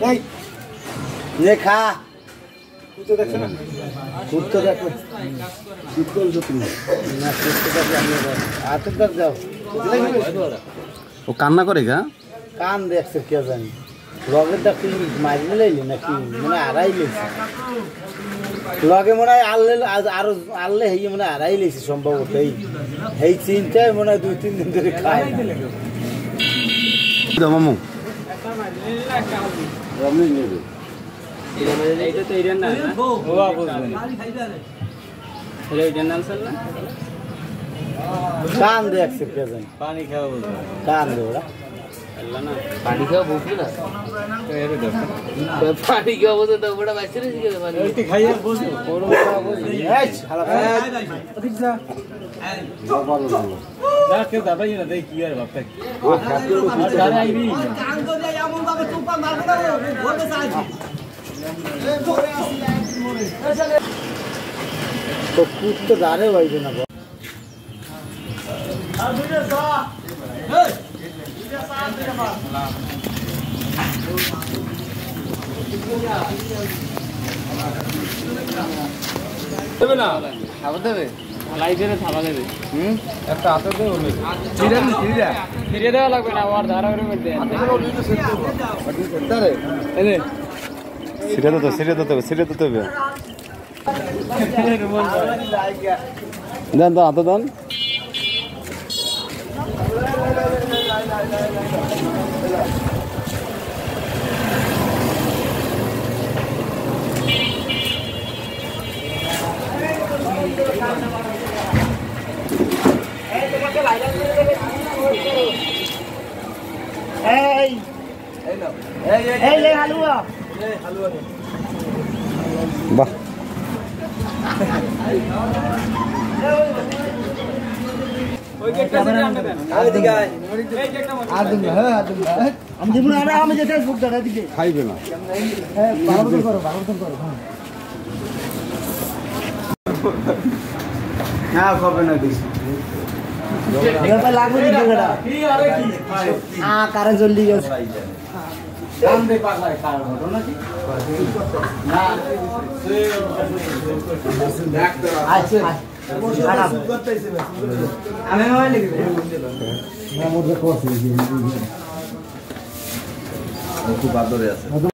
এই যে খা কুত্তো দেখছ না কুত্তো দেখো কুত্তো তুমি না কুত্তো দেখো আমি আতে তক যাও ও কান্না করে গা কান দেখছে কে জানি লগেরটা কি মারিয়ে লাইলি নাকি মানে আড়াই লেছে লগে মনে হয় আরো আনলে হেই মানে আড়াই লেছে সম্ভবত এই চিন্তায় মনে হয় 2-3 দিন ধরে খায় মামু রমনি নেবে এইটা তো এরিয়ান না ওয়া বুঝবেন এটা এরিয়ান না স্যার না কান দেখছে কে জানি পানি খাওয়া বুঝবেন কান দে ওরা আল্লাহ না পানি খাওয়া বুঝলি না তো এর দাও পানি খাওয়া বুঝে তো বড় বাচ্চা রে জিজ্ঞাসা পানি ওইটি খাইয়া বুঝো ওর খাওয়া বুঝি এই শালা ঠিক যা না কেউ দাবাই না দেই কি আর বাপটা ও খাতে আর দাঁড়া আইবি কান ধরে এমন ভাবে চুপা মারবো না বলতে চাইছি তো কুত্তো দাঁড়ে বাইবে না দেবে না খাবার দেবে লাইভে থাবা দেবে একটা হাতে দে ওলে ফিরে দেওয়া লাগবে না আর ধারা করে মধ্যে এনে সিরে দিতে হবে দেন তো হাতে দেন এই লে হালুয়া বাহ ওই কেকটা সেটা আনতে দেন ওইদিকে আয় এই কেকটা মত আদম হ্যাঁ আদম আমি দিব না আমি যেতে ফুক দাঁড়া দিকে খাইবে না হ্যাঁ ভালো করো না কবে না দিস এটা লাগবে না টাকাটা কি আরে কি কারে জলদি গেছে দাম দে পাগলা খাওয়া হলো নাকি না আচ্ছা আমি মোবাইল লিখে খুব আদরে আছে